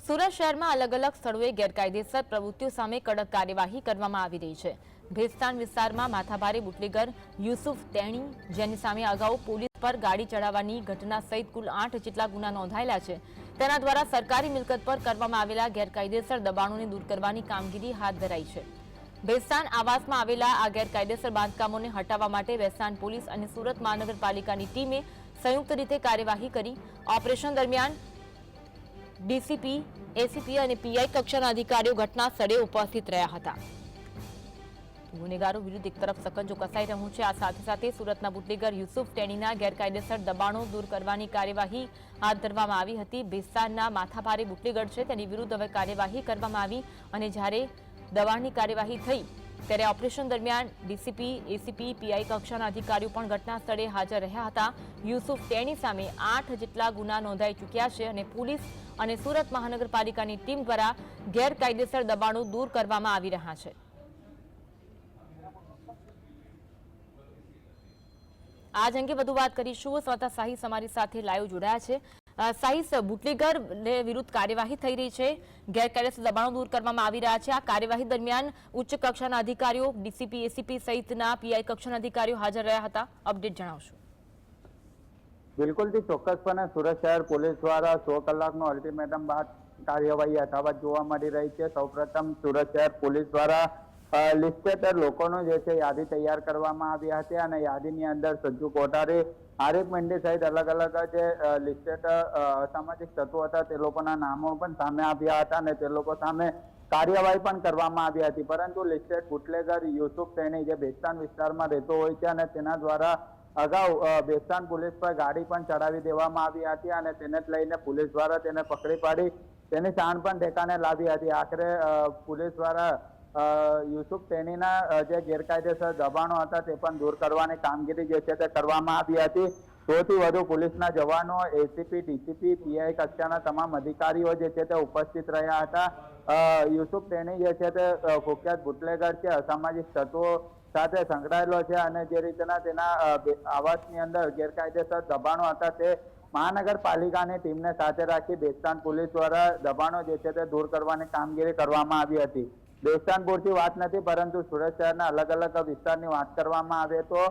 સુરત શહેરમાં અલગ અલગ સ્થળોએ ગેરકાયદેસર પ્રવૃત્તિઓ સામે કડક કાર્યવાહી કરવામાં આવી રહી છે। ભેસ્તાન વિસ્તારમાં માથાભારે બુટલેગર યુસુફ તેણી, જેની સામે અગાઉ પોલીસ પર ગાડી ચડાવવાની ઘટના સહિત કુલ 8 જેટલા ગુના નોંધાયેલા છે, તેના દ્વારા સરકારી મિલકત પર કરવામાં આવેલા ગેરકાયદેસર દબાણોને દૂર કરવાની કામગીરી હાથ ધરાઈ છે। ભેસ્તાન આવાસમાં આવેલા આ ગેરકાયદેસર બાંધકામોને હટાવવા માટે ભેસ્તાન પોલીસ અને સુરત મહાનગરપાલિકાની ટીમે સંયુક્ત રીતે કાર્યવાહી કરી। ઓપરેશન દરમિયાન ડીસીપી, એસીપી અને પીઆઈ કક્ષાના અધિકારીઓ ઘટના સ્થળે ઉપસ્થિત રહ્યા હતા। ગુનેગારો વિરુદ્ધ એક તરફ સકંજો કસાઈ રહ્યું છે, આ સાથે સાથે સુરતના બુટલેગર યુસુફ તેણીના ગેરકાયદેસર દબાણો દૂર કરવાની કાર્યવાહી હાથ ધરવામાં આવી હતી। ભેસ્તાનના માથાભારે બુટલેગર છે તેની વિરુદ્ધ હવે કાર્યવાહી કરવામાં આવી અને જ્યારે દબાણની કાર્યવાહી થઈ ત્યારે ઓપરેશન દરમિયાન ડીસીપી, એસીપી, પીઆઈ કક્ષાના અધિકારીઓ પણ ઘટના સ્થળે હાજર રહ્યા હતા। યુસુફ તેણી સામે 8 જેટલા ગુના નોંધાઈ ચૂક્યા છે અને પોલીસ અને સુરત મહાનગરપાલિકાની ટીમ દ્વારા ગેરકાયદેસર દબાણો દૂર કરવામાં આવી રહ્યા છે। આજ અંગે વધુ વાત કરીશું। સ્વતઃ સાહિસ અમારી સાથે લાઈવ જોડાયા છે। સાહિસ, બુટલેગર વિરુદ્ધ કાર્યવાહી થઈ રહી છે, ગેરકાયદેસર દબાણો દૂર કરવામાં આવી રહ્યા છે। આ કાર્યવાહી દરમિયાન ઉચ્ચ કક્ષાના અધિકારીઓ, ડીસીપી, એસીપી સહિતના પીઆઈ કક્ષાના અધિકારીઓ હાજર રહ્યા હતા। અપડેટ જણાવશો। બિલકુલ ચોક્કસપણે સુરત શહેર પોલીસ દ્વારા 100 કલાકનો અલ્ટિમેટમ બાદ કાર્યવાહી યથાવત જોવા મળી રહી છે। સૌપ્રથમ સુરત શહેર પોલીસ દ્વારા લિસ્ટેડ લોકોનો જે છે યાદી તૈયાર કરવામાં આવી હતી અને યાદીની અંદર સજ્જુ કોઠારી, આરિફ મંડી સહિત અલગ અલગ જે લિસ્ટેડ અસામાજિક તત્વો હતા તે લોકોના નામો પણ સામે આવ્યા હતા અને તે લોકો સામે કાર્યવાહી પણ કરવામાં આવી હતી। પરંતુ લિસ્ટેડ બુટલેગર યુસુફ તેણી જે ભેસ્તાન વિસ્તારમાં રહેતો હોય છે અને તેના દ્વારા અગાઉ ભેસ્તાન પોલીસ પર ગાડી પણ ચડાવી દેવામાં આવી હતી અને તેને લઈને પોલીસ દ્વારા તેને પકડી પાડી તેની જાણ પણ ઠેકાણે લાવી હતી। આખરે પોલીસ દ્વારા યુસુફ તેણીના જે ગેરકાયદેસર દબાણો હતા તે પણ દૂર કરવાની કામગીરી જે છે તે કરવામાં આવી હતી। સૌથી વધુ પોલીસના જવાનો, એસીપી, ડીસીપી, પીઆઈ કક્ષાના તમામ અધિકારીઓ જે છે તે ઉપસ્થિત રહ્યા હતા। યુસુફ તેણી જે છે તે કુખ્યાત બુટલેગર છે, અસામાજિક તત્વો સાથે સંકળાયેલો છે અને જે રીતના તેના આવાસની અંદર ગેરકાયદેસર દબાણો હતા તે મહાનગરપાલિકાની ટીમને સાથે રાખી ભેસ્તાન પોલીસ દ્વારા દબાણો જે છે તે દૂર કરવાની કામગીરી કરવામાં આવી હતી। ભેસ્તાન પૂરતી વાત નથી, પરંતુ સુરત શહેરના અલગ અલગ વિસ્તારની વાત કરવામાં આવે તો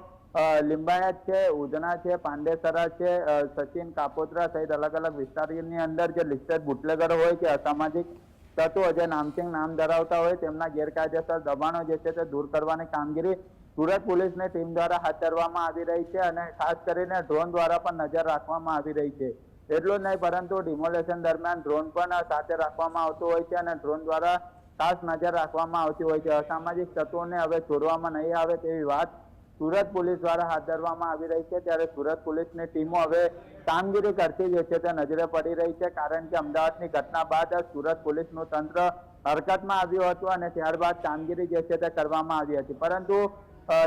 લિંબાયત છે, ઉધના છે, પાંડેસરા છે, સચિન કાપોદ્રા સહિત અલગ અલગ વિસ્તારની અંદર જે લિસ્ટેડ બુટલેગરો હોય કે અસામાજિક તત્વો જે નામચીન નામ ધરાવતા હોય તેમના ગેરકાયદેસર દબાણો જે છે તે દૂર કરવાની કામગીરી સુરત પોલીસની ટીમ દ્વારા હાથ ધરવામાં આવી રહી છે અને ખાસ કરીને ડ્રોન દ્વારા પણ નજર રાખવામાં આવી રહી છે। એટલું જ નહીં, પરંતુ ડિમોલેશન દરમિયાન ડ્રોન પણ સાથે રાખવામાં આવતું હોય છે અને ડ્રોન દ્વારા ખાસ નજર રાખવામાં આવતી હોય છે। અસામાજિક તત્વોને હવે છોડવામાં નહીં આવે તેવી વાત સુરત પોલીસ દ્વારા હાથ ધરવામાં આવી રહી છે। ત્યારે સુરત પોલીસની ટીમો હવે કામગીરી કરતી જે છે તે નજરે પડી રહી છે, કારણ કે અમદાવાદની ઘટના બાદ સુરત પોલીસનું તંત્ર હરકતમાં આવ્યું હતું અને ત્યારબાદ કામગીરી જે છે તે કરવામાં આવી હતી। પરંતુ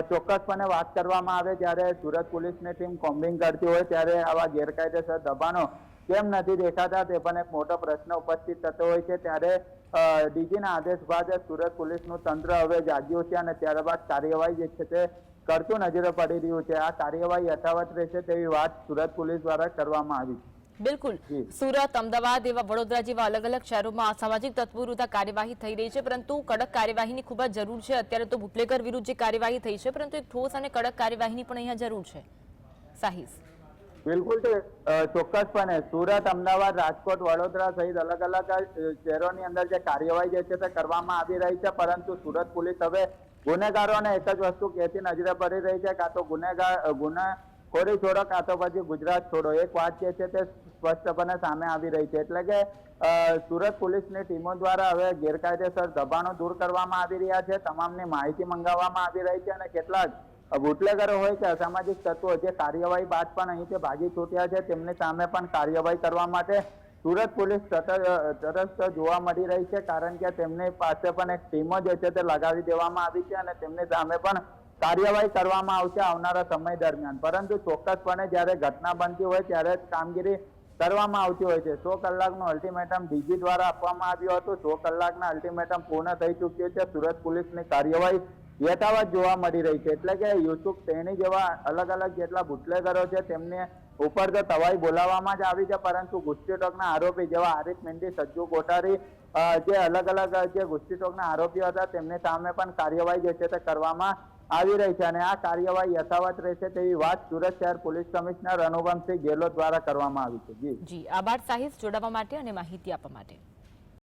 ચોક્કસપણે વાત કરવામાં આવે ત્યારે સુરત પોલીસની ટીમ કોમ્બિંગ કરતી હોય ત્યારે આવા ગેરકાયદેસર દબાણો કેમ નથી દેખાતા તે પણ એક મોટો પ્રશ્ન ઉપસ્થિત થતો હોય છે। ત્યારે ડીજીના આદેશ બાદ સુરત પોલીસનું તંત્ર હવે જાગ્યું છે અને ત્યારબાદ કાર્યવાહી જે છે તે કરતું નજરે પડી રહ્યું છે। આ કાર્યવાહી યથાવત રહેશે તેવી વાત સુરત પોલીસ દ્વારા કરવામાં આવી છે। બિલકુલ, સુરત, અમદાવાદ એવા વડોદરા જેવા અલગ અલગ શહેરોમાં અસામાજિક તત્વો વિરુદ્ધ કાર્યવાહી થઈ રહી છે, પરંતુ કડક કાર્યવાહીની ખૂબ જ જરૂર છે। અત્યારે તો બુટલેગર વિરુદ્ધ જે કાર્યવાહી થઈ છે, પરંતુ એક ઠોસ અને કડક કાર્યવાહીની પણ અહીંયા જરૂર છે। સાહિસ, બિલકુલ ચોક્કસપણે સુરત, અમદાવાદ, રાજકોટ, વડોદરા સહિત અલગ અલગ શહેરોની અંદર જે કાર્યવાહી જે છે તે કરવામાં આવી રહી છે, પરંતુ સુરત પોલીસ હવે ગુનેગારોને એક જ વસ્તુ કહેતી નજરે પડી રહી છે, કાં તો ગુનેખોરી છોડો કાં તો પછી ગુજરાત છોડો। એક વાત જે છે તે સ્પષ્ટપણે સામે આવી રહી છે। એટલે કે સુરત પોલીસની ટીમો દ્વારા હવે ગેરકાયદેસર દબાણો દૂર કરવામાં આવી રહ્યા છે, તમામની માહિતી મંગાવવામાં આવી રહી છે અને કેટલાક બુટલેગરો હોય કે અસામાજિક તત્વો જે કાર્યવાહી બાદ પણ અહીંથી ભાગી છૂટ્યા છે તેમની સામે પણ કાર્યવાહી કરવા માટે સુરત પોલીસ તટસ્થ જોવા મળી રહી છે, કારણ કે તેમની પાસે પણ એક ટીમો જે છે તે લગાવી દેવામાં આવી છે અને તેમની સામે પણ કાર્યવાહી કરવામાં આવશે આવનારા સમય દરમિયાન। પરંતુ ચોક્કસપણે જ્યારે ઘટના બનતી હોય ત્યારે જ કામગીરી કરવામાં આવતી હોય છે। 100 કલાકનું અલ્ટિમેટમ ડીજી દ્વારા આપવામાં આવ્યું હતું, 100 કલાકના અલ્ટિમેટમ પૂર્ણ થઈ ચૂક્યું છે। સુરત પોલીસની કાર્યવાહી યથાવત જોવા મળી રહી છે। એટલે કે યુસુફ તેણી જેવા અલગ અલગ જેટલા બુટલેગરો છે તેમને ઉપર તો તવાઈ બોલાવવામાં જ આવી છે, પરંતુ ગુસ્તીટોકના આરોપી જેવા આરિફ મેંડી, સજ્જુ કોઠારી જે અલગ અલગ જે ગુસ્તીટોકના આરોપીઓ હતા તેમની સામે પણ કાર્યવાહી જે છે તે કરવામાં આવી રહી છે અને આ કાર્યવાહી યથાવત રહેશે તેવી વાત સુરત શહેર પોલીસ કમિશનર અનુપમસિંહ ગેહલોત દ્વારા કરવામાં આવી છે. જી આભાર સાહિસ જોડાવા માટે અને માહિતી આપવા માટે.